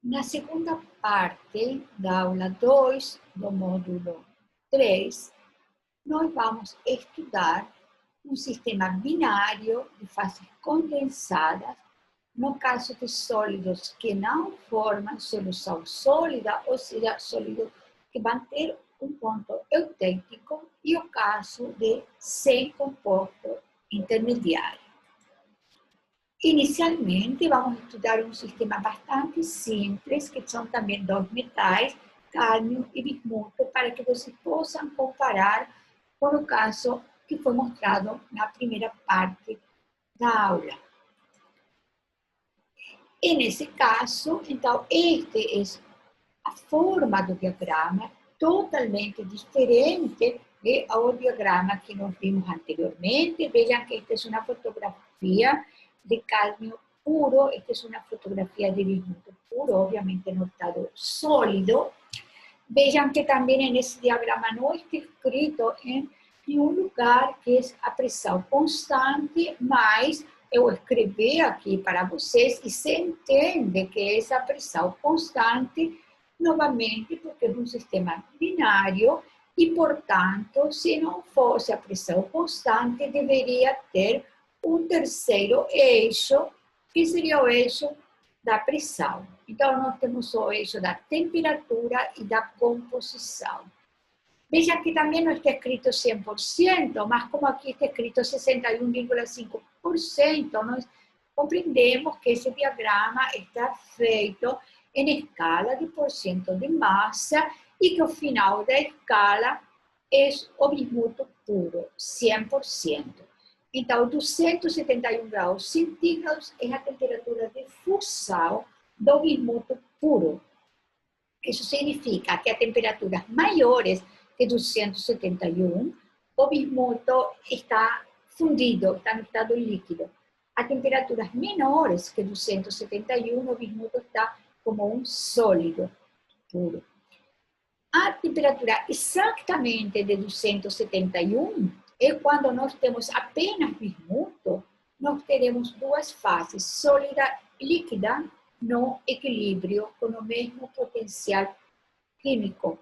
Na segunda parte da aula 2 do módulo 3, nós vamos estudar um sistema binário de fases condensadas, no caso de sólidos que não formam solução sólida, ou seja, sólidos que vão ter um ponto eutêtico, e o caso de sem composto intermediário. Inicialmente, vamos estudar um sistema bastante simples, que são também dois metais, cádmio e bismuto, para que vocês possam comparar com o caso que foi mostrado na primeira parte da aula. E nesse caso, então, esta é a forma do diagrama, totalmente diferente do diagrama que nós vimos anteriormente. Vejam que esta é uma fotografia de cádmio puro, esta é uma fotografia de bismuto puro, obviamente no estado sólido. Vejam que também nesse diagrama não está escrito em nenhum lugar que é a pressão constante, mas eu escrevi aqui para vocês e se entende que essa pressão constante, novamente, porque é um sistema binário e, portanto, se não fosse a pressão constante, deveria ter um terceiro eixo, que seria o eixo da pressão. Então, nós temos o eixo da temperatura e da composição. Veja que também não está escrito 100%, mas como aqui está escrito 61,5%, nós compreendemos que esse diagrama está feito em escala de porcento de massa e que o final da escala é o bismuto puro, 100%. Então, 271 graus centígrados é a temperatura de fusão do bismuto puro. Isso significa que a temperaturas maiores que 271, o bismuto está fundido, está no estado líquido. A temperaturas menores que 271, o bismuto está como um sólido puro. A temperatura exatamente de 271 é quando nós temos apenas bismuto, nós teremos duas fases, sólida e líquida, no equilíbrio, com o mesmo potencial químico.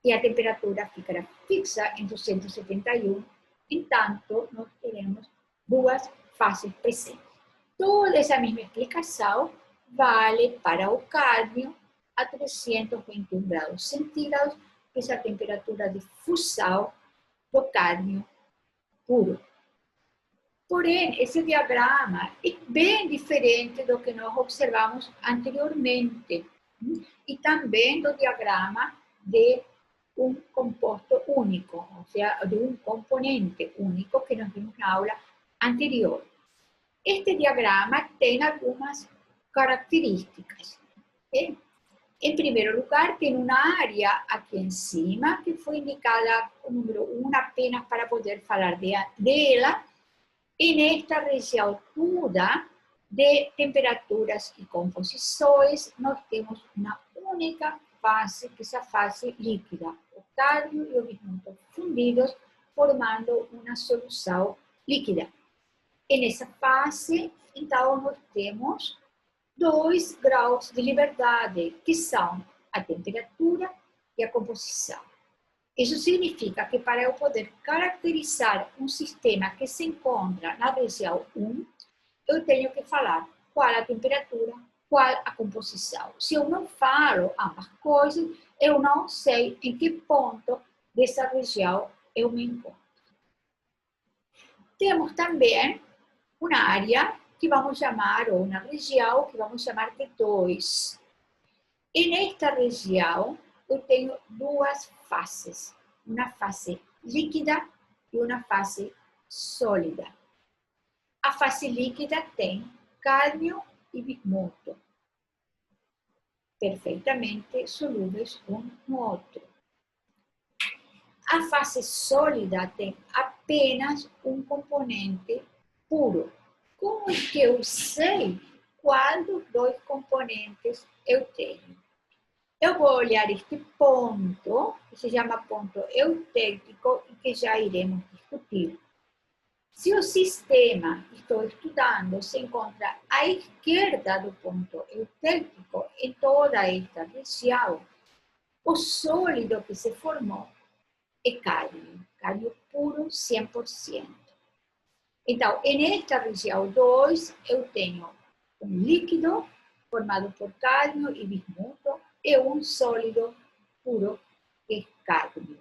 E a temperatura ficará fixa em 271, entanto, nós teremos duas fases presentes. Toda essa mesma explicação vale para o cádmio a 321 graus centígrados, que é a temperatura de fusão do cádmio puro. Porém, esse diagrama é bem diferente do que nós observamos anteriormente, e também do diagrama de um composto único, ou seja, de um componente único que nós vimos na aula anterior. Este diagrama tem algumas características. Em primeiro lugar, tem uma área aqui em cima, que foi indicada o número 1 apenas para poder falar dela, e nesta região toda de temperaturas e composições, nós temos uma única fase, que é a fase líquida, o cádmio e o bismuto fundidos, formando uma solução líquida. E nessa fase, então, nós temos 2 graus de liberdade, que são a temperatura e a composição. Isso significa que para eu poder caracterizar um sistema que se encontra na região 1, eu tenho que falar qual a temperatura, qual a composição. Se eu não falo ambas coisas, eu não sei em que ponto dessa região eu me encontro. Temos também uma área que vamos chamar, ou uma região que vamos chamar de 2. E nesta região, eu tenho duas fases, uma fase líquida e uma fase sólida. A fase líquida tem cádmio e bismuto, perfeitamente solúveis um no outro. A fase sólida tem apenas um componente puro. Como é que eu sei qual dos dois componentes eu tenho? Eu vou olhar este ponto, que se chama ponto eutêtico, e que já iremos discutir. Se o sistema que estou estudando se encontra à esquerda do ponto eutêtico, en toda esta região, o sólido que se formou é cadmio puro 100%. Então, nesta região 2, eu tenho um líquido formado por cádmio e bismuto e um sólido puro que é cádmio.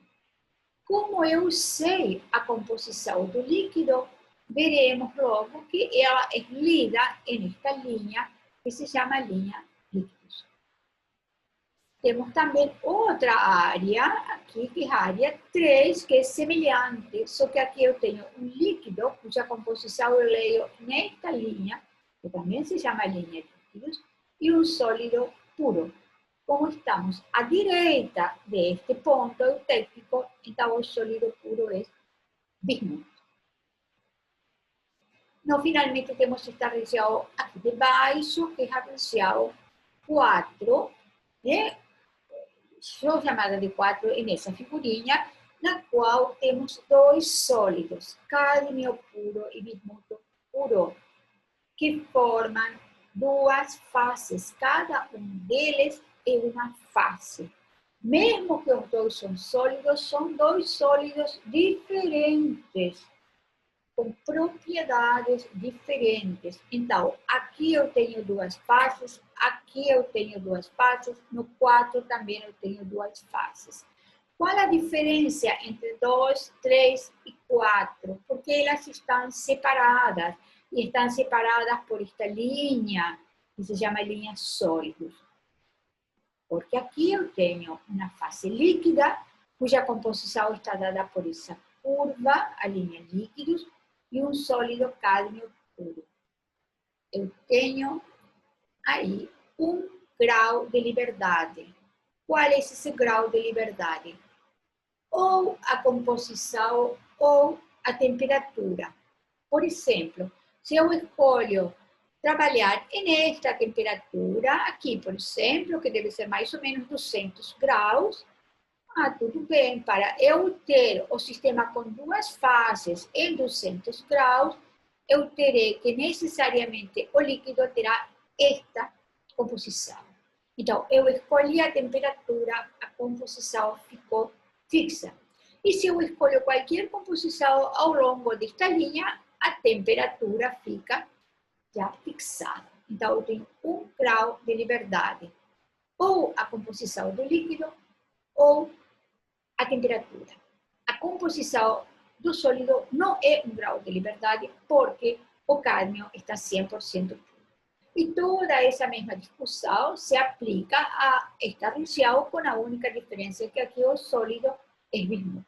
Como eu sei a composição do líquido, veremos logo que ela é lida nesta linha que se chama linha líquidos. Temos também outra área aqui, que é a área 3, que é semelhante, só que aqui eu tenho um líquido cuja composição eu leio nesta linha, que também se chama linha líquidos, e um sólido puro. Como estamos à direita deste ponto eutéptico, então o sólido puro é bismuto. No, finalmente temos esta região aqui de baixo, que é a região 4, né? Sou chamada de 4 nessa figurinha, na qual temos dois sólidos, cádmio puro e bismuto puro, que formam duas faces. Cada um deles é uma fase. Mesmo que os dois são dois sólidos diferentes, com propriedades diferentes. Então, aqui eu tenho duas faces, aqui eu tenho duas faces, no 4 também eu tenho duas faces. Qual a diferença entre 2, 3 e 4? Porque elas estão separadas, e estão separadas por esta linha, que se chama linha sólidos. Porque aqui eu tenho uma fase líquida, cuja composição está dada por essa curva, a linha líquidos, e um sólido cádmio puro. Eu tenho aí um grau de liberdade. Qual é esse grau de liberdade? Ou a composição ou a temperatura. Por exemplo, se eu escolho trabalhar nesta temperatura, aqui, por exemplo, que deve ser mais ou menos 200 graus, tudo bem, para eu ter o sistema com duas fases em 200 graus, eu terei que necessariamente o líquido terá esta composição. Então, eu escolhi a temperatura, a composição ficou fixa. E se eu escolho qualquer composição ao longo desta linha, a temperatura fica já fixada. Então, eu tenho um grau de liberdade. Ou a composição do líquido, ou a temperatura. A composição do sólido não é um grau de liberdade, porque o cádmio está 100% puro. E toda essa mesma discussão se aplica a esta região, com a única diferença que aqui o sólido é bismuto.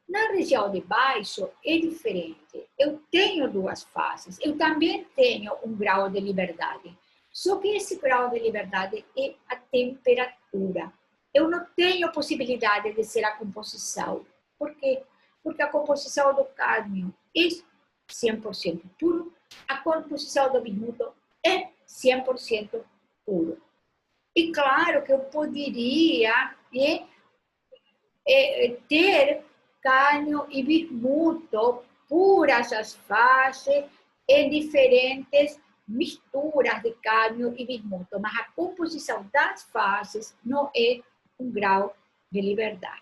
Na região de baixo é diferente. Eu tenho duas fases. Eu também tenho um grau de liberdade. Só que esse grau de liberdade é a temperatura. Eu não tenho possibilidade de ser a composição. Por quê? Porque a composição do cádmio é 100% puro, a composição do bismuto é 100% puro. E claro que eu poderia ter cádmio e bismuto puras as fases em diferentes misturas de cádmio e bismuto, mas a composição das fases não é um grau de liberdade.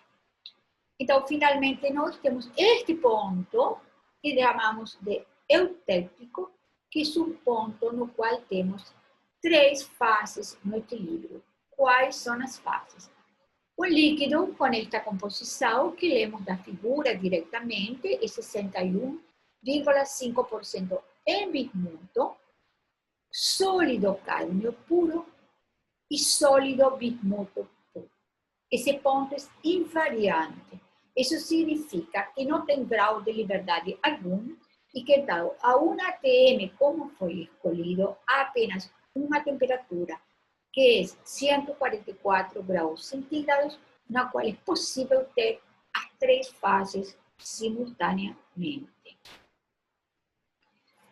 Então, finalmente, nós temos este ponto que chamamos de eutéptico, que é um ponto no qual temos três fases no equilíbrio. Quais são as fases? O líquido com esta composição, que lemos da figura diretamente, é 61,5% em bismuto, sólido cádmio puro e sólido bismuto puro. Esse ponto é invariante. Isso significa que não tem grau de liberdade algum e que dado a um ATM como foi escolhido, há apenas uma temperatura, que é 144 graus centígrados, na qual é possível ter as três fases simultaneamente.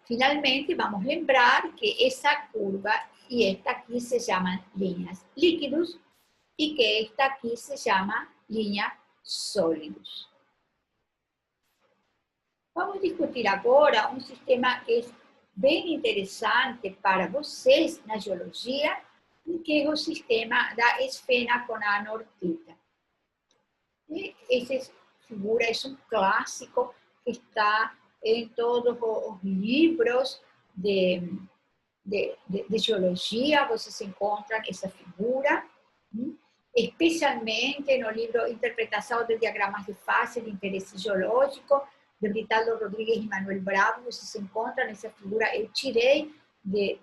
Finalmente, vamos lembrar que essa curva e esta aqui se chamam linhas líquidos e que esta aqui se chama linha sólidos. Vamos discutir agora um sistema que é bem interessante para vocês na geologia, que es el sistema da esfena con anortita. Esa figura es un clásico que está en todos los libros de geologia, vocês encontram essa figura, especialmente no livro Interpretação de Diagramas de Fase de Interesse Geológico, de Britaldo Rodrigues e Manuel Bravo, vocês encontram essa figura. Eu tirei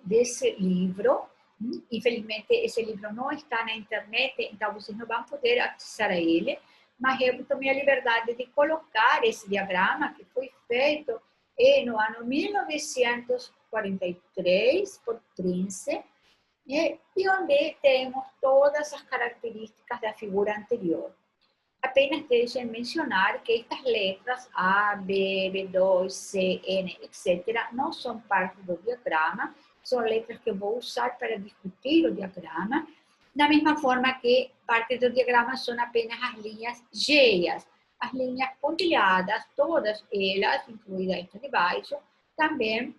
desse livro. Infelizmente, esse livro não está na internet, então vocês não vão poder acessar a ele, mas eu tomei a liberdade de colocar esse diagrama que foi feito no ano 1943 por Prince, e onde temos todas as características da figura anterior. Apenas deixem mencionar que estas letras A, B, B2, C, N, etc., não são parte do diagrama, são letras que eu vou usar para discutir o diagrama, da mesma forma que parte do diagrama são apenas as linhas cheias. As linhas pontilhadas, todas elas, incluída esta de baixo, também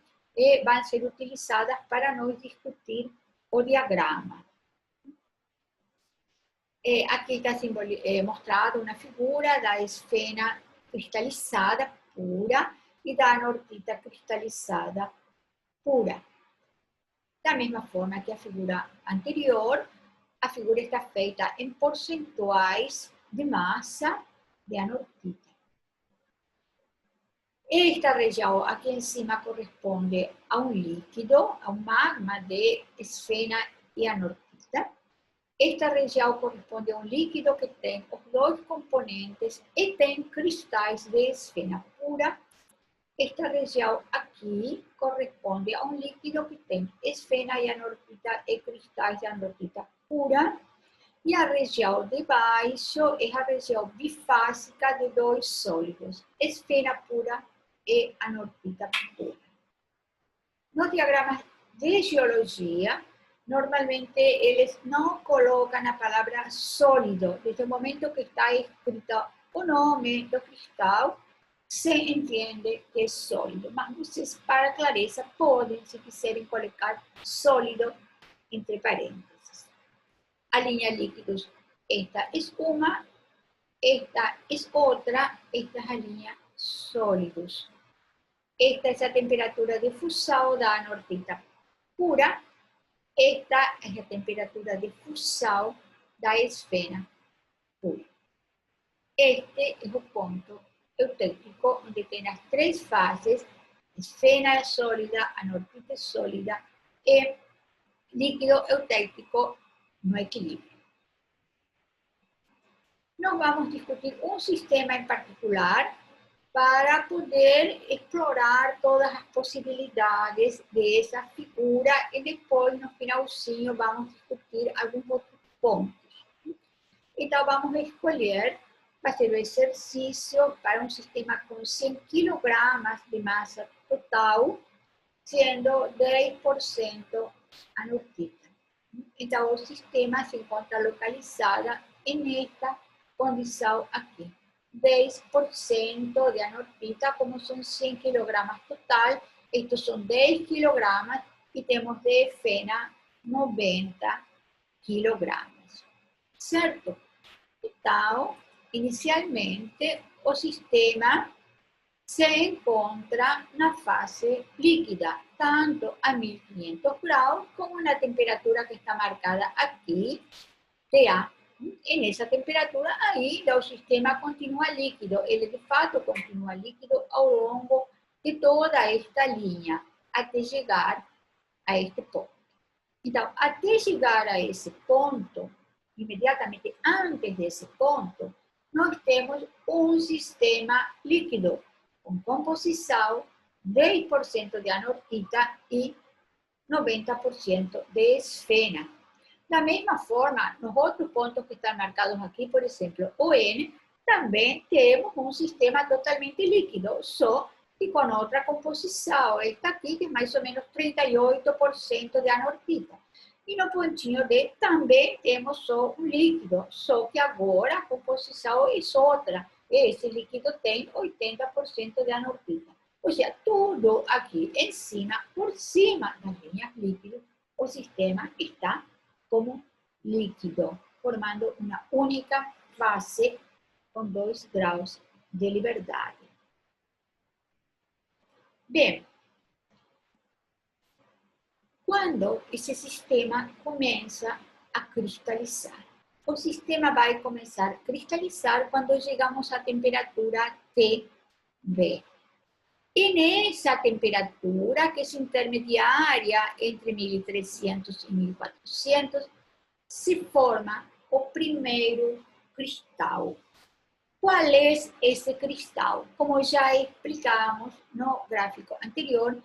vão ser utilizadas para nós discutir o diagrama. Aqui está mostrada uma figura da esfena cristalizada pura e da anortita cristalizada pura. Da mesma forma que a figura anterior, a figura está feita em percentuais de massa de anortita. Esta região aqui em cima corresponde a um líquido, a um magma de esfena e anortita. Esta região corresponde a um líquido que tem os dois componentes e tem cristais de esfena pura. Esta região aqui corresponde a um líquido que tem esfena e anortita e cristais de anortita pura. E a região de baixo é a região bifásica de dois sólidos, esfena pura e anortita pura. Nos diagramas de geologia, normalmente eles não colocam a palavra sólido. Desde o momento que está escrito o nome do cristal, se entende que é sólido. Mas vocês, para clareza, podem, se quiserem, colocar sólido entre parênteses. A linha líquidos, esta é uma, esta é outra, esta é a linha sólidos. Esta é a temperatura de fusão da anortita pura. Esta é a temperatura de fusão da esfena pura. Este é o ponto eutértico, onde tem as três fases: esfena sólida, anortita sólida e líquido eutértico no equilíbrio. Nós vamos discutir um sistema em particular para poder explorar todas as possibilidades dessa figura e depois, no finalzinho, vamos discutir alguns outros pontos. Então, vamos escolher, fazer o exercício para um sistema com 100 kg de massa total, sendo 10% anortita. Então, o sistema se encontra localizado nesta condição aqui. 10% de anortita, como são 100 kg total, estes são 10 kg e temos de esfena 90 kg. Certo? Então, inicialmente, o sistema se encontra na fase líquida, tanto a 1500 graus como na temperatura que está marcada aqui, TA. E nessa temperatura ainda o sistema continua líquido, ele de fato continua líquido ao longo de toda esta linha, até chegar a este ponto. Então, até chegar a esse ponto, imediatamente antes desse ponto, nós temos um sistema líquido, com composição 10% de anortita e 90% de esfena. Da mesma forma, nos outros pontos que estão marcados aqui, por exemplo, o N, também temos um sistema totalmente líquido, só que com outra composição. Esta aqui, que é mais ou menos 38% de anortita. E no pontinho D também temos só um líquido, só que agora a composição é outra. Esse líquido tem 80% de anortita. Ou seja, tudo aqui em cima, por cima das linhas líquidas, o sistema está como líquido, formando una única fase con 2 graus de liberdade. Bem, quando esse sistema começa a cristalizar, o sistema vai começar a cristalizar quando chegamos à temperatura TB. E nessa temperatura, que é intermediária entre 1300 e 1400, se forma o primeiro cristal. Qual é esse cristal? Como já explicamos no gráfico anterior,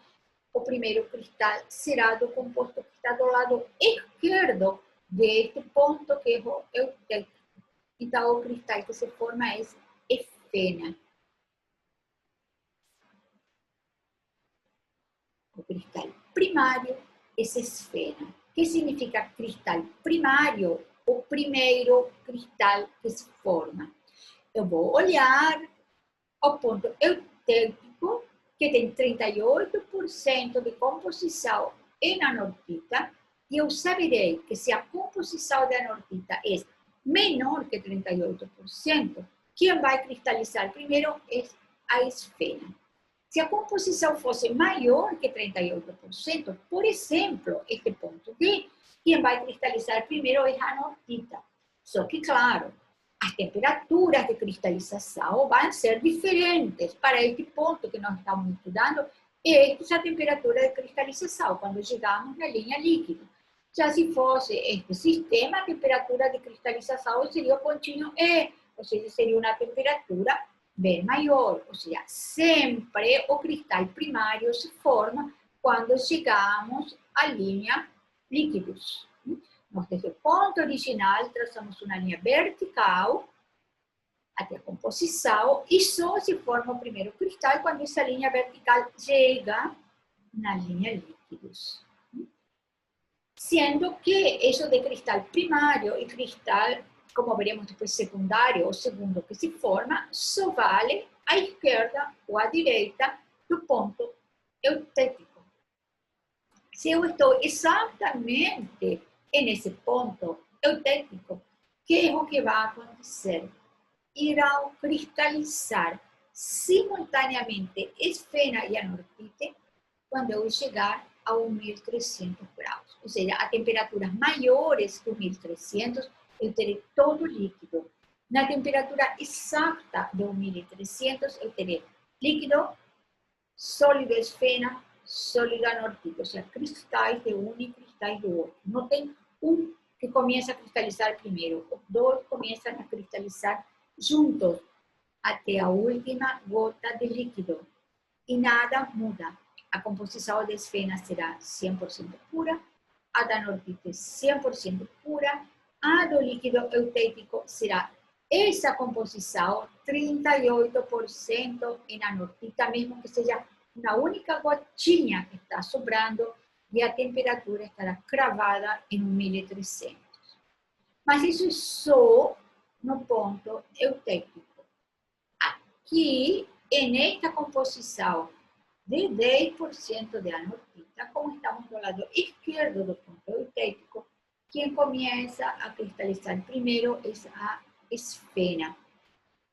o primeiro cristal será do composto que está do lado esquerdo deste ponto, que é o eutérico. Então, o cristal que se forma é esfena. O cristal primário é esfena. O que significa cristal primário? O primeiro cristal que se forma. Eu vou olhar o ponto eutérico, que tem 38% de composição em anortita, e eu saberei que se a composição de anortita é menor que 38%, quem vai cristalizar primeiro é a esfena. Se a composição fosse maior que 38%, por exemplo, este ponto D, quem vai cristalizar primeiro é a anortita. Só que, claro, as temperaturas de cristalização vão ser diferentes para este ponto que nós estamos estudando. Esta é a temperatura de cristalização, quando chegamos na linha líquida. Já se fosse este sistema, a temperatura de cristalização seria o pontinho E, ou seja, seria uma temperatura bem maior. Ou seja, sempre o cristal primário se forma quando chegamos à linha líquidos. Nós, desde o ponto original, traçamos uma linha vertical até a composição e só se forma o primeiro cristal quando essa linha vertical chega na linha líquidos. Sendo que isso de cristal primário e cristal, como veremos depois, secundário ou segundo que se forma, só vale à esquerda ou à direita do ponto eutérico. Se eu estou exatamente nesse ponto eutérico, que é o que vai acontecer? Irão cristalizar simultaneamente esfena e anortite quando eu chegar a 1300 graus. Ou seja, a temperaturas maiores que 1300, eu terei todo líquido. Na temperatura exata de 1300, eu terei líquido, sólido esfena, sólido anortite. Ou seja, cristais de um e cristais do outro. Não tem um que começa a cristalizar primeiro, os dois começam a cristalizar juntos até a última gota de líquido. E nada muda. A composição de esfena será 100% pura, a da anortite 100% pura, a do líquido eutérico será essa composição, 38% em anortita, mesmo que seja uma única gotinha que está sobrando, e a temperatura estará cravada em 1300. Mas isso é só no ponto eutérico. Aqui, nesta composição de 10% de anortita, como estamos do lado esquerdo do ponto eutérico, quem começa a cristalizar primeiro é a esfena.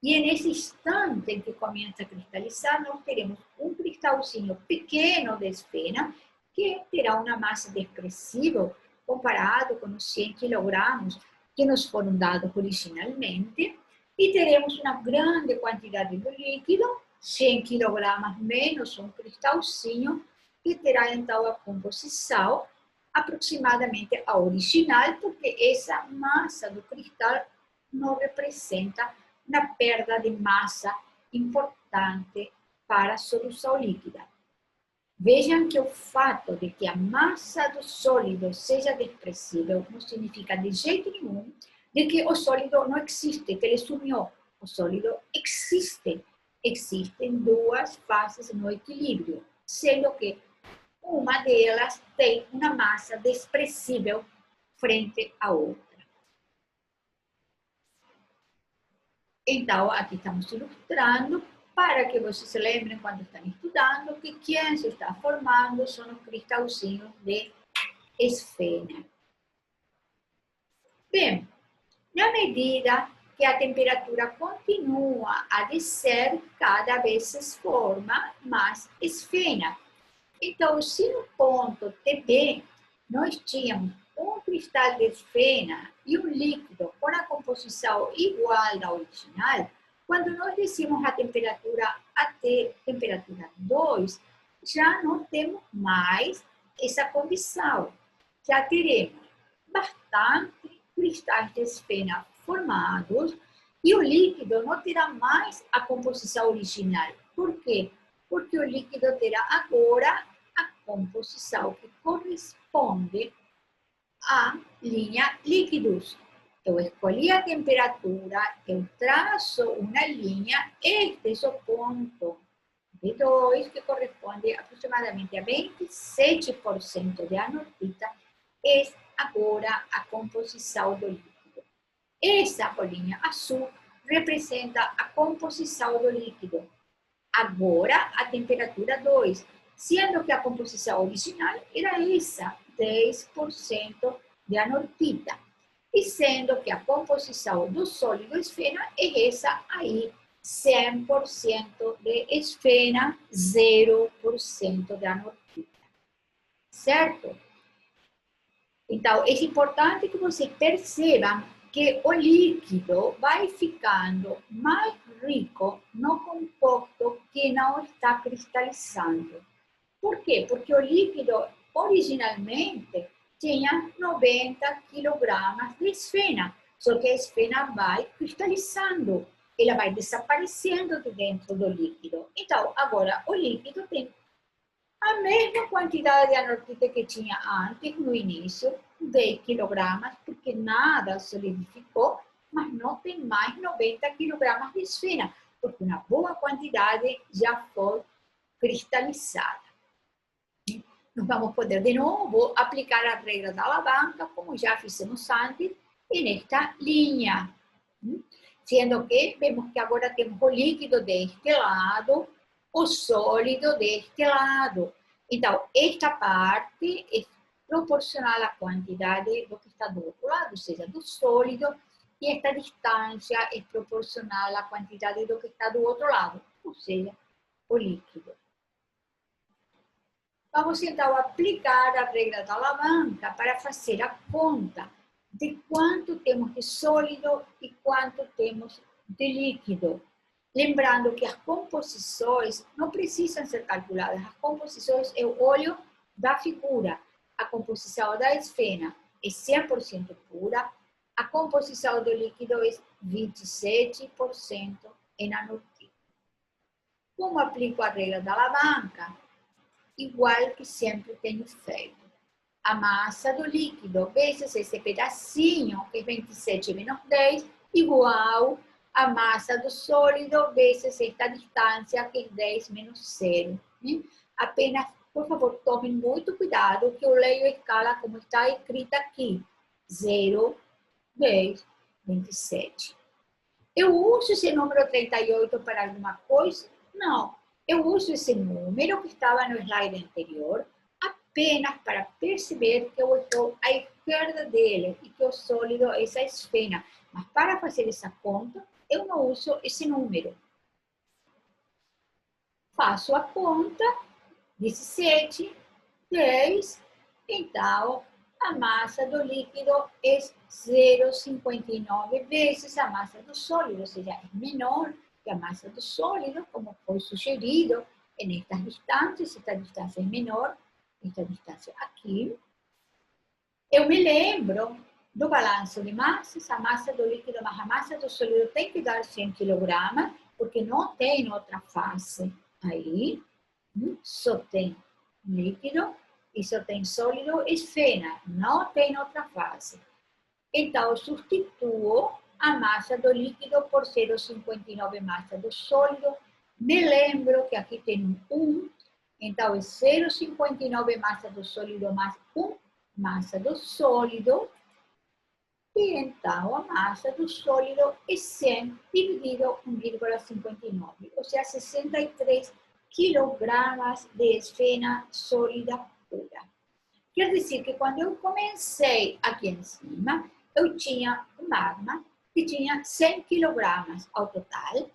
E nesse instante em que começa a cristalizar, nós teremos um cristalzinho pequeno de esfena, que terá uma massa desprezível comparado com os 100 kg que nos foram dados originalmente, e teremos uma grande quantidade de líquido, 100 kg menos um cristalzinho, que terá então a composição aproximadamente a original, porque essa massa do cristal não representa uma perda de massa importante para a solução líquida. Vejam que o fato de que a massa do sólido seja desprezível não significa de jeito nenhum de que o sólido não existe, que ele sumiu. O sólido existe. Existem duas fases no equilíbrio, sendo que uma delas tem uma massa desprezível frente à outra. Então, aqui estamos ilustrando para que vocês se lembrem quando estão estudando que quem se está formando são os cristalzinhos de esfena. Bem, na medida que a temperatura continua a descer, cada vez se forma mais esfena. Então, se no ponto TB nós tínhamos um cristal de esfena e um líquido com a composição igual da original, quando nós descemos a temperatura até temperatura 2, já não temos mais essa condição. Já teremos bastante cristais de esfena formados e o líquido não terá mais a composição original. Por quê? Porque o líquido terá agora a composição que corresponde à linha líquidos. Eu escolhi a temperatura, eu traço uma linha, este é o ponto de 2, que corresponde aproximadamente a 27% de anortita, é agora a composição do líquido. Essa bolinha azul representa a composição do líquido. Agora, a temperatura 2, sendo que a composição original era essa, 10% de anortita. E sendo que a composição do sólido esfena é essa aí, 100% de esfena, 0% de anortita. Certo? Então, é importante que vocês percebam que o líquido vai ficando mais rico no composto que não está cristalizando. Por quê? Porque o líquido originalmente tinha 90 kg de esfena, só que a esfena vai cristalizando, ela vai desaparecendo de dentro do líquido. Então, agora o líquido tem a mesma quantidade de anortita que tinha antes, no início, 10 kg, porque nada solidificou, mas não tem mais 90 kg de esfena, porque uma boa quantidade já foi cristalizada. Nós vamos poder, de novo, aplicar a regra da alavanca, como já fizemos antes, nesta linha. Sendo que vemos que agora temos o líquido deste lado, o sólido deste lado. Então, esta parte é proporcional à quantidade do que está do outro lado, ou seja, do sólido, e esta distância é proporcional à quantidade do que está do outro lado, ou seja, o líquido. Vamos então aplicar a regra da alavanca para fazer a conta de quanto temos de sólido e quanto temos de líquido. Lembrando que as composições não precisam ser calculadas, as composições eu olho da figura. A composição da esfena é 100% pura, a composição do líquido é 27% em anortita. Como aplico a regra da alavanca? Igual que sempre tenho feito. A massa do líquido vezes esse pedacinho, que é 27 menos 10, igual a massa do sólido vezes esta distância, que é 10 menos 0. Apenas, por favor, tomem muito cuidado, que eu leio a escala como está escrita aqui. 0, 10, 27. Eu uso esse número 38 para alguma coisa? Não. Eu uso esse número que estava no slide anterior apenas para perceber que eu estou à esquerda dele e que o sólido é essa esfena. Mas para fazer essa conta, eu não uso esse número. Faço a conta, 17, 10, então a massa do líquido é 0,59 vezes a massa do sólido, ou seja, é menor que a massa do sólido, como foi sugerido nestas distâncias. Esta distância é menor, esta distância aqui. Eu me lembro do balanço de massas, a massa do líquido mais a massa do sólido tem que dar 100 kg, porque não tem outra fase aí, só tem líquido e só tem sólido esfena, não tem outra fase. Então, substituo a massa do líquido por 0,59 massa do sólido. Me lembro que aqui tem 1, então é 0,59 massa do sólido mais 1 massa do sólido. E então a massa do sólido é 100 dividido 1,59, ou seja, 63 quilogramas de esfena sólida pura. Quer dizer que quando eu comecei aqui em cima, eu tinha um magma que tinha 100 quilogramas ao total,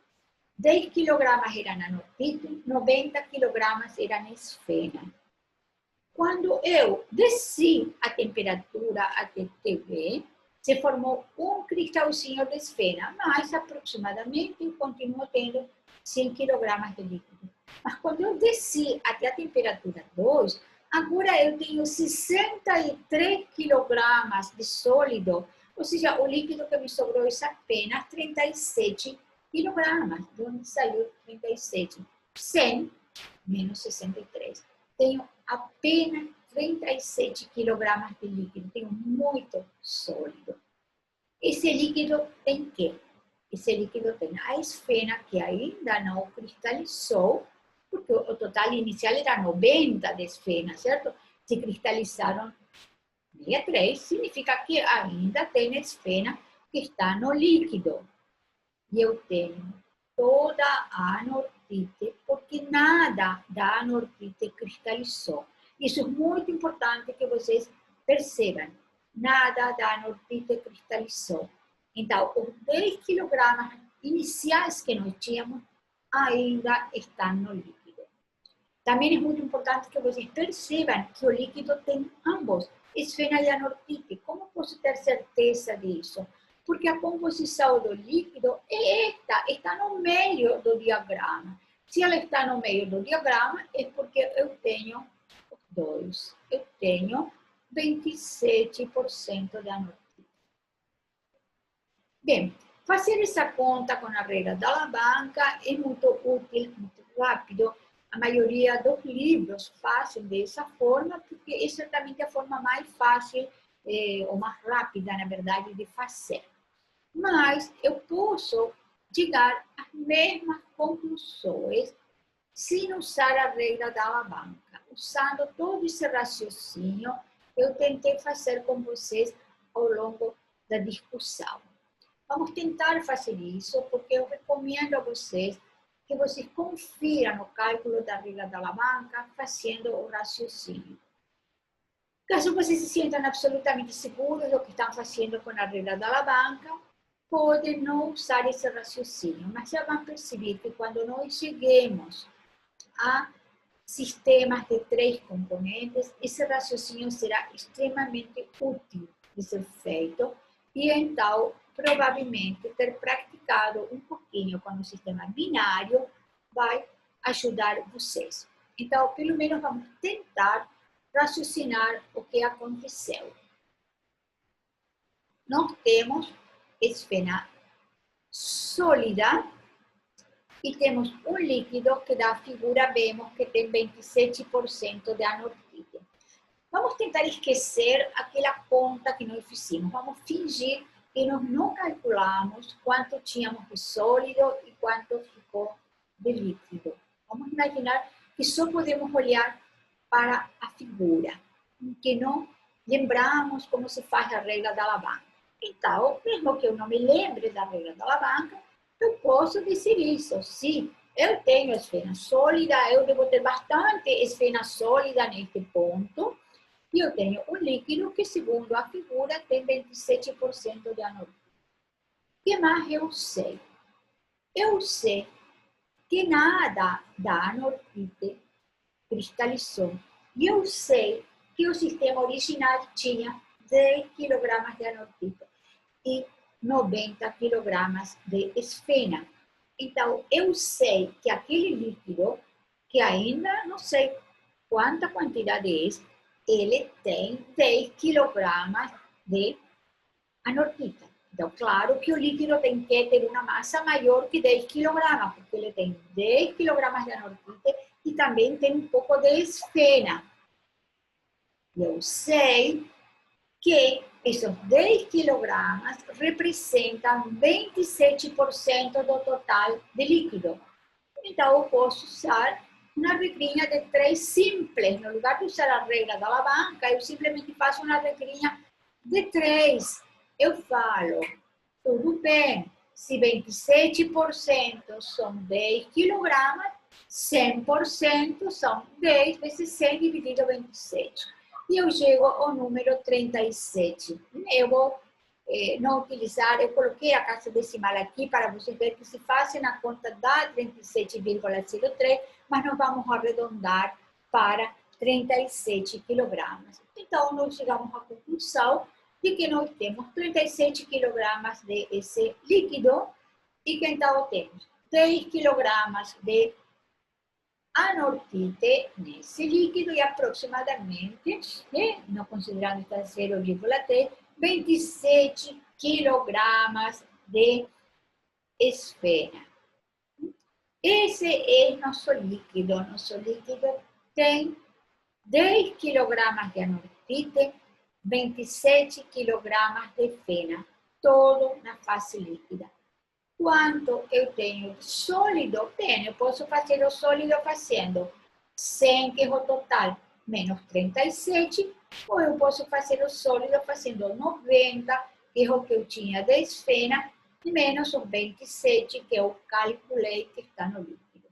10 quilogramas eram anortite, 90 quilogramas eram esfena. Quando eu desci a temperatura até TV, se formou um cristalzinho de esfena, mas aproximadamente eu continuo tendo 100 quilogramas de líquido. Mas quando eu desci até a temperatura 2, agora eu tenho 63 quilogramas de sólido, ou seja, o líquido que me sobrou é apenas 37 quilogramas. De onde saiu 37? 100 menos 63. Tenho apenas 37 quilogramas de líquido, tenho muito sólido. Esse líquido tem quê? Esse líquido tem a esfena, que ainda não cristalizou, porque o total inicial era 90 de esfena, certo? Se cristalizaram 63, significa que ainda tem esfena que está no líquido. E eu tenho toda a anortite, porque nada da anortite cristalizou. Isso é muito importante que vocês percebam. Nada da anortite cristalizou. Então, os 10 quilogramas iniciais que nós tínhamos ainda estão no líquido. Também é muito importante que vocês percebam que o líquido tem ambos, esfena e anortite. Como posso ter certeza disso? Porque a composição do líquido é esta, está no meio do diagrama. Se ela está no meio do diagrama, é porque eu tenho os dois. Eu tenho 27% de anortite. Bem, fazer essa conta com a regra da alavanca é muito útil, muito rápido. A maioria dos livros fazem dessa forma, porque é certamente a forma mais fácil, ou mais rápida, na verdade, de fazer. Mas eu posso chegar às mesmas conclusões sem usar a regra da alavanca. Usando todo esse raciocínio, eu tentei fazer com vocês ao longo da discussão. Vamos tentar fazer isso, porque eu recomendo a vocês que vocês confiram no cálculo da regra da alavanca, fazendo o raciocínio. Caso vocês se sintam absolutamente seguros do que estão fazendo com a regra da alavanca, podem não usar esse raciocínio, mas já vão perceber que quando nós cheguemos a sistemas de 3 componentes, esse raciocínio será extremamente útil de ser feito, e então, provavelmente, ter praticado um pouquinho com o sistema binário vai ajudar vocês. Então, pelo menos vamos tentar raciocinar o que aconteceu. Nós temos esfena sólida e temos um líquido que da figura vemos que tem 27% de anortite. Vamos tentar esquecer aquela conta que nós fizemos. Vamos fingir que nós não calculamos quanto tínhamos de sólido e quanto ficou de líquido. Vamos imaginar que só podemos olhar para a figura, que não lembramos como se faz a regra da alavanca. Então, mesmo que eu não me lembre da regra da alavanca, eu posso dizer isso. Sim, eu tenho esfena sólida, eu devo ter bastante esfena sólida neste ponto, e eu tenho um líquido que, segundo a figura, tem 27% de anortite. O que mais eu sei? Eu sei que nada da anortite cristalizou. E eu sei que o sistema original tinha 10 kg de anortite e 90 kg de esfena. Então, eu sei que aquele líquido, que ainda não sei quanta quantidade é, ele tem 10 kg de anortite. Então, claro que o líquido tem que ter uma massa maior que 10 kg, porque ele tem 10 kg de anortite e também tem um pouco de esfena. Eu sei que esses 10 quilogramas representam 27% do total de líquido. Então, eu posso usar uma regrinha de 3 simples. No lugar de usar a regra da alavanca, eu simplesmente faço uma regrinha de 3. Eu falo, tudo bem, se 27% são 10 quilogramas, 100% são 10 vezes 100 dividido 27. E eu chego ao número 37. Eu vou não utilizar, eu coloquei a casa decimal aqui para vocês verem que se fazem a conta dá 37,03, mas nós vamos arredondar para 37 quilogramas. Então, nós chegamos à conclusão de que nós temos 37 quilogramas desse líquido e que então temos 10 quilogramas de anortite nesse líquido e aproximadamente, não considerando esta 0,3, 27 quilogramas de esfera. Esse é nosso líquido. Nosso líquido tem 10 quilogramas de anortite, 27 quilogramas de fena, todo na fase líquida. Quanto eu tenho de sólido? Bem, eu posso fazer o sólido fazendo 100, que é o total, menos 37, ou eu posso fazer o sólido fazendo 90, que é o que eu tinha de esfera, menos os 27, que eu calculei que está no líquido.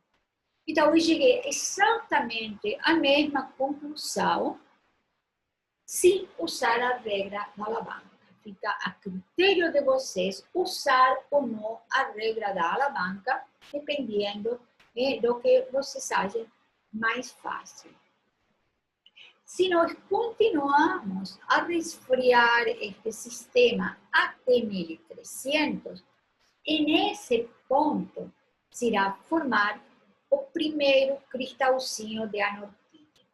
Então, eu cheguei exatamente à mesma conclusão sem usar a regra da alavanca. Fica a critério de vocês usar ou não a regra da alavanca, dependendo do que vocês achem mais fácil. Se nós continuamos a resfriar este sistema até 1300, nesse ponto se irá formar o primeiro cristalzinho de anortite.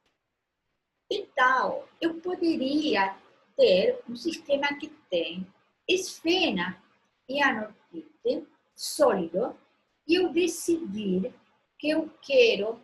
Então, eu poderia ter um sistema que tem esfena e anortite sólido e eu decidir que eu quero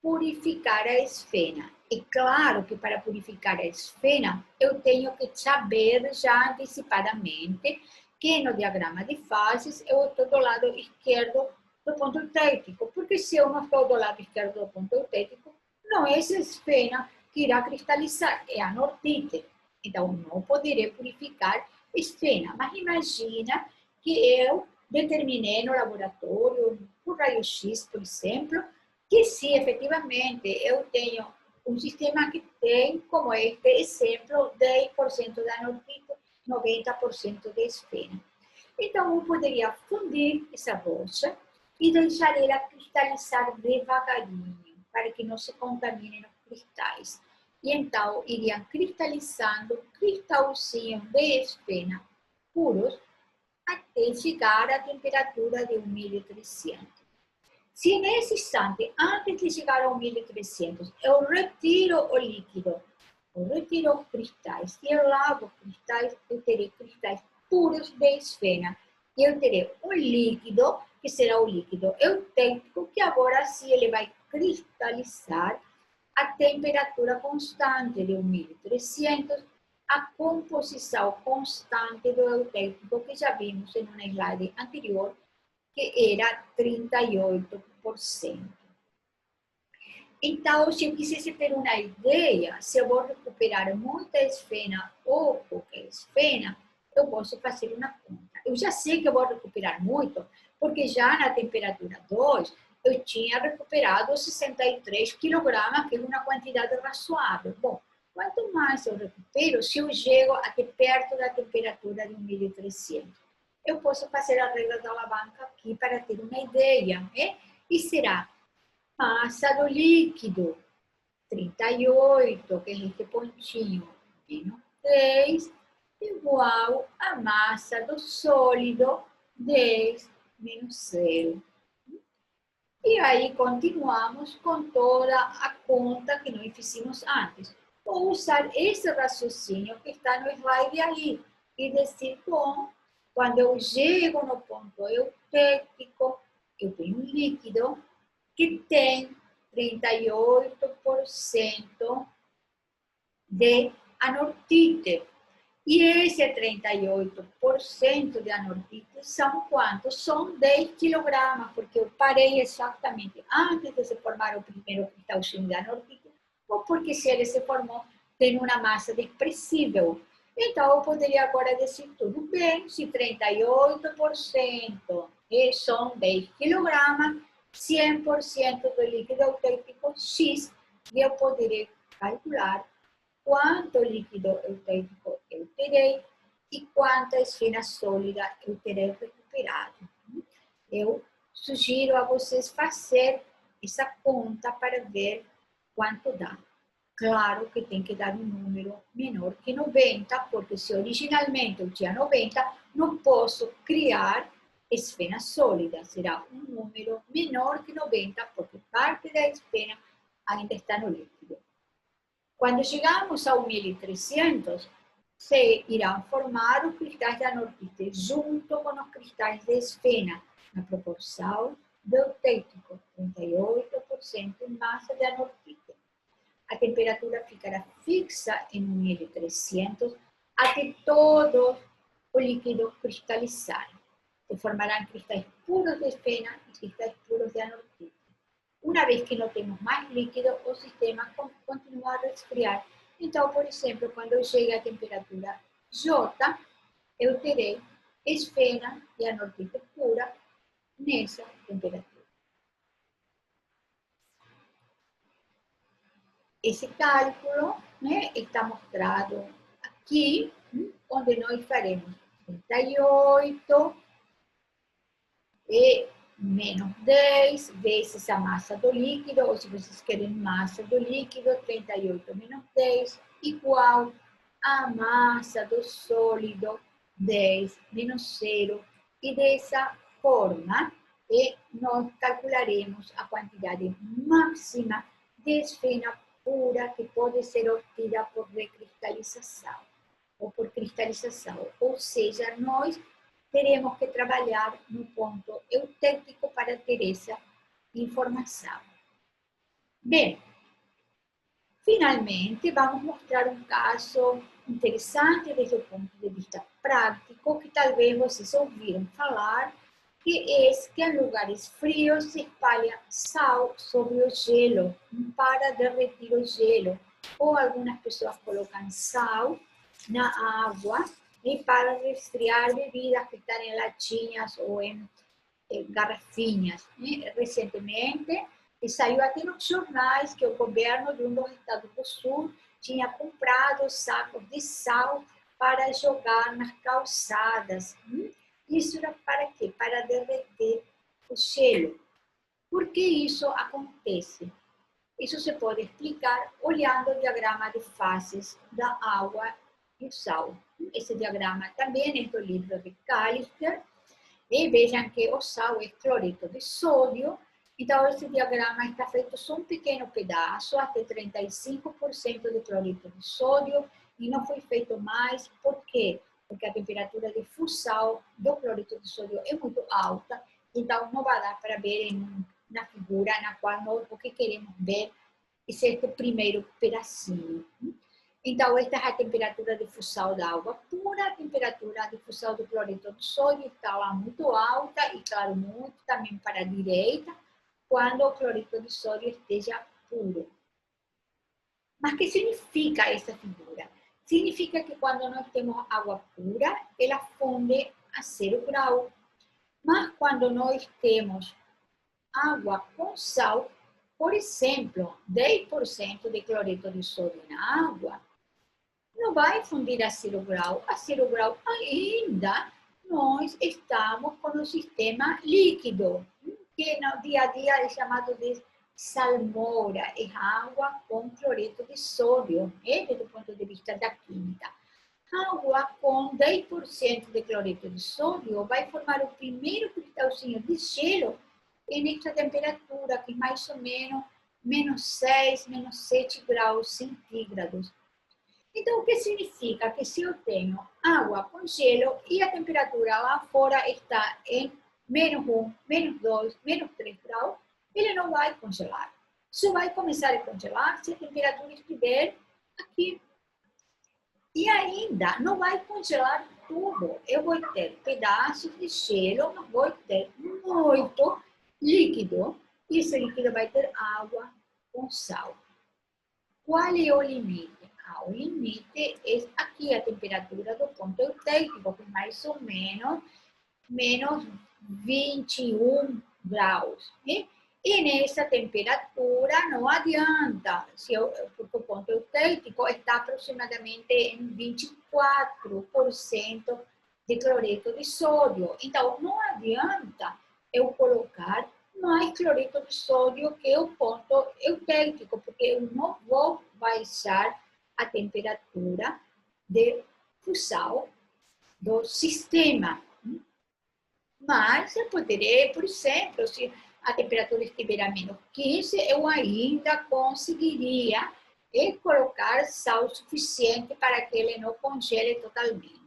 purificar a esfena. E claro que para purificar a esfena, eu tenho que saber já antecipadamente que no diagrama de fases eu estou do lado esquerdo do ponto eutêtico, porque se eu não estou do lado esquerdo do ponto eutêtico, não é essa esfena que irá cristalizar, é a anortite. Então, não poderei purificar esfena. Mas imagina que eu determinei no laboratório, por raio-x, por exemplo, que se efetivamente eu tenho um sistema que tem, como este exemplo, 10% de anortite, 90% de esfena. Então, eu poderia fundir essa rocha e deixar ela cristalizar devagarinho, para que não se contaminem os cristais. E então, iriam cristalizando cristalzinhos de esfena puros até chegar à temperatura de 1300. Se nesse instante, antes de chegar a 1300, eu retiro o líquido, eu retiro os cristais, e eu lavo os cristais, eu terei cristais puros de esfena. E eu terei um líquido, que será o líquido eutêtico, que agora sim ele vai cristalizar a temperatura constante de 1300, a composição constante do eutêtico, que já vimos em uma slide anterior, que era 38%. Então, se eu quisesse ter uma ideia, se eu vou recuperar muita esfena ou pouca esfena, eu posso fazer uma conta. Eu já sei que eu vou recuperar muito, porque já na temperatura 2, eu tinha recuperado 63 quilogramas, que é uma quantidade razoável. Bom, quanto mais eu recupero, se eu chego até perto da temperatura de 1300. Eu posso fazer a regra da alavanca aqui para ter uma ideia, né? E será massa do líquido, 38, que é este pontinho, menos 3, igual a massa do sólido, 10 menos 0. E aí continuamos com toda a conta que nós fizemos antes. Vou usar esse raciocínio que está no slide aí e dizer, bom, quando eu chego no ponto eutêtico, eu tenho um líquido que tem 38% de anortite. E esse 38% de anortite são quantos? São 10 quilogramas, porque eu parei exatamente antes de se formar o primeiro cristalzinho de anortite, ou porque se ele se formou, tem uma massa desprezível. Então, eu poderia agora dizer, tudo bem, se 38% são 10 quilogramas, 100% do líquido eutêtico X, e eu poderia calcular quanto líquido eutêtico eu terei e quanta esfera sólida eu terei recuperado. Eu sugiro a vocês fazer essa conta para ver quanto dá. Claro que tem que dar um número menor que 90, porque se originalmente eu tinha 90, não posso criar esfera sólida. Será um número menor que 90, porque parte da esfera ainda está no líquido. Quando chegamos a 1300, se irão formar os cristais de anortite junto com os cristais de esfera, na proporção deutético, 38% em massa de anortite. A temperatura ficará fixa em 1300 até todo o líquido cristalizar. Se formarão cristais puros de esfera e cristais puros de anortite. Uma vez que não temos mais líquido, o sistema continua a resfriar. Então, por exemplo, quando eu chegue à temperatura J, eu terei esfera e anortite pura nessa temperatura. Esse cálculo, né, está mostrado aqui, onde nós faremos 38 e menos 10 vezes a massa do líquido, ou se vocês querem massa do líquido, 38 menos 10, igual a massa do sólido, 10 menos 0. E dessa forma, nós calcularemos a quantidade máxima de esfera pura que pode ser obtida por recristalização ou por cristalização. Ou seja, nós teremos que trabalhar no ponto eutético para ter essa informação. Bem, finalmente, vamos mostrar um caso interessante desde o ponto de vista prático, que talvez vocês ouviram falar, que é que em lugares frios se espalha sal sobre o gelo para derretir o gelo. Ou algumas pessoas colocam sal na água para resfriar bebidas que estão em latinhas ou em garrafinhas. Recentemente, saiu até nos jornais que o governo de um dos estados do sul tinha comprado sacos de sal para jogar nas calçadas. Isso era para quê? Para derreter o gelo. Por que isso acontece? Isso se pode explicar olhando o diagrama de fases da água e o sal. Esse diagrama também é do livro de Callister. E vejam que o sal é cloreto de sódio. Então, esse diagrama está feito só um pequeno pedaço, até 35% de cloreto de sódio, e não foi feito mais. Por quê? Porque a temperatura de fusão do cloreto de sódio é muito alta, então não vai dar para ver na figura na qual nós o que queremos ver é este primeiro pedacinho. Então, esta é a temperatura de fusão da água pura, a temperatura de fusão do cloreto de sódio está lá muito alta e, claro, muito também para a direita, quando o cloreto de sódio esteja puro. Mas o que significa essa figura? Significa que quando nós temos água pura, ela funde a 0 grau. Mas quando nós temos água com sal, por exemplo, 10% de cloreto de sódio na água, não vai fundir a 0 grau. A 0 grau ainda nós estamos com o sistema líquido, que no dia a dia é chamado de salmoura, é água com cloreto de sódio, desde o ponto de vista da química. Água com 10% de cloreto de sódio vai formar o primeiro cristalzinho de gelo nesta temperatura, que é mais ou menos menos 6, menos 7 graus centígrados. Então, o que significa? Que se eu tenho água com gelo e a temperatura lá fora está em menos 1, menos 2, menos 3 graus, ele não vai congelar. Só vai começar a congelar se a temperatura estiver aqui. E ainda não vai congelar tudo. Eu vou ter pedaços de gelo, mas vou ter muito líquido. E esse líquido vai ter água com sal. Qual é o limite? O limite é aqui a temperatura do ponto eutético, que é mais ou menos menos 21 graus. Né? E nessa temperatura não adianta, porque o ponto eutérico está aproximadamente em 24% de cloreto de sódio. Então, não adianta eu colocar mais cloreto de sódio que o ponto eutérico, porque eu não vou baixar a temperatura de fusão do sistema. Mas eu poderia, por exemplo, se a temperatura estiver a menos 15, eu ainda conseguiria colocar sal suficiente para que ele não congele totalmente.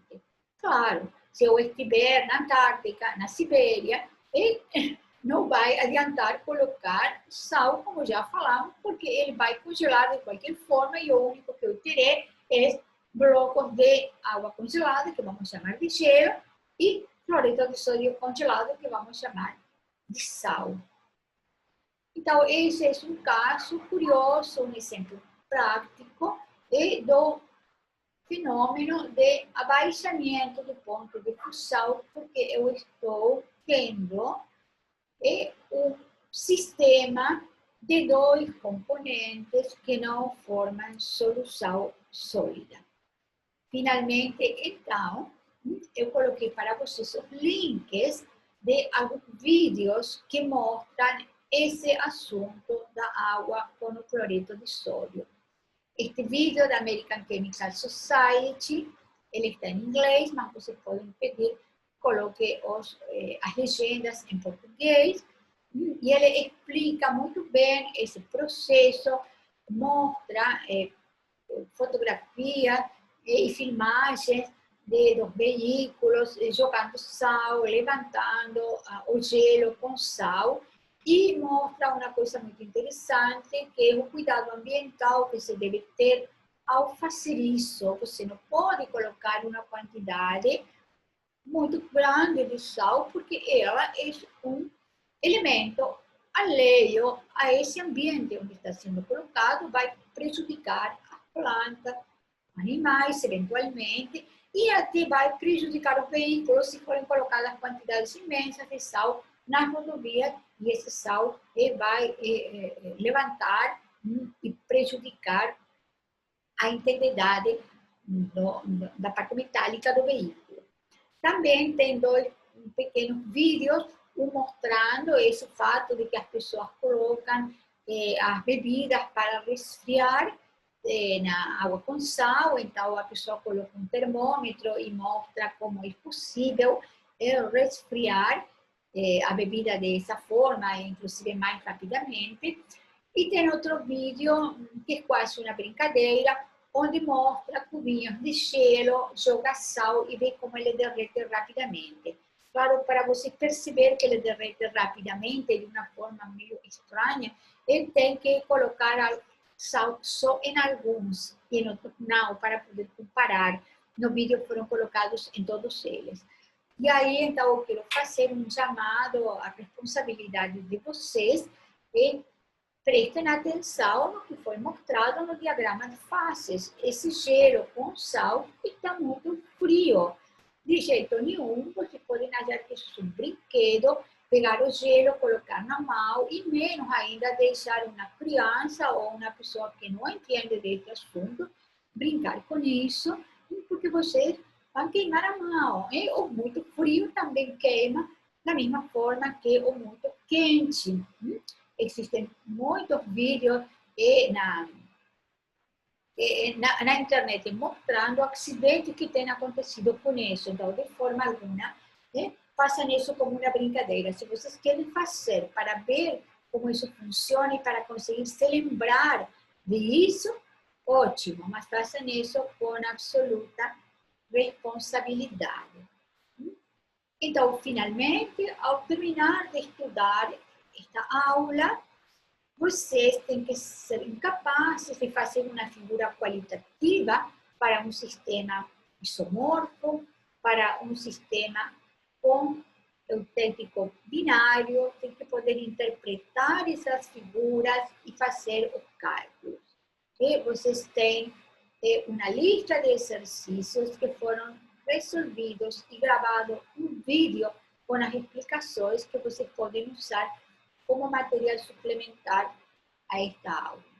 Claro, se eu estiver na Antártica, na Sibéria, não vai adiantar colocar sal, como já falamos, porque ele vai congelar de qualquer forma e o único que eu terei é blocos de água congelada, que vamos chamar de gelo, e cloreto de sódio congelado, que vamos chamar de sal. Então, esse é um caso curioso, um exemplo prático do fenômeno de abaixamento do ponto de fusão, porque eu estou tendo um sistema de dois componentes que não formam solução sólida. Finalmente, então, eu coloquei para vocês os links de alguns vídeos que mostram esse assunto da água com o cloreto de sódio. Este vídeo da American Chemical Society, ele está em inglês, mas vocês podem pedir, coloque as legendas em português, e ele explica muito bem esse processo, mostra fotografia e filmagens dos veículos jogando sal, levantando o gelo com sal, e mostra uma coisa muito interessante, que é o cuidado ambiental que se deve ter ao fazer isso. Você não pode colocar uma quantidade muito grande de sal, porque ela é um elemento alheio a esse ambiente onde está sendo colocado, vai prejudicar a planta, animais, eventualmente, e até vai prejudicar os veículos se forem colocadas quantidades imensas de sal nas rodovias, e esse sal vai levantar e prejudicar a integridade da parte metálica do veículo. Também tem dois pequenos vídeos mostrando esse fato de que as pessoas colocam as bebidas para resfriar na água com sal, então a pessoa coloca um termômetro e mostra como é possível resfriar a bebida dessa forma, inclusive mais rapidamente. E tem outro vídeo que é quase uma brincadeira, onde mostra cubinhos de gelo, joga sal e vê como ele derrete rapidamente. Claro, para você perceber que ele derrete rapidamente, de uma forma meio estranha, ele tem que colocar sal só em alguns, e em outros não, para poder comparar. No vídeo foram colocados em todos eles. E aí, então, eu quero fazer um chamado à responsabilidade de vocês e prestem atenção no que foi mostrado no diagrama de fases. Esse gelo com sal está muito frio. De jeito nenhum, vocês podem achar que isso é um brinquedo, pegar o gelo, colocar na mão, e menos ainda deixar uma criança ou uma pessoa que não entende desse assunto brincar com isso, porque vocês vão queimar a mão. O muito frio também queima, da mesma forma que o muito quente. Existem muitos vídeos na internet mostrando acidentes que têm acontecido com isso. Então, de forma alguma, façam isso como uma brincadeira. Se vocês querem fazer para ver como isso funciona e para conseguir se lembrar disso, ótimo, mas façam isso com absoluta responsabilidade. Então, finalmente, ao terminar de estudar esta aula, vocês têm que ser capazes de fazer uma figura qualitativa para um sistema isomorfo, para um sistema com eutérico binário, tem que poder interpretar essas figuras e fazer os cálculos. E vocês têm uma lista de exercícios que foram resolvidos e gravado um vídeo com as explicações que vocês podem usar como material suplementar a esta aula.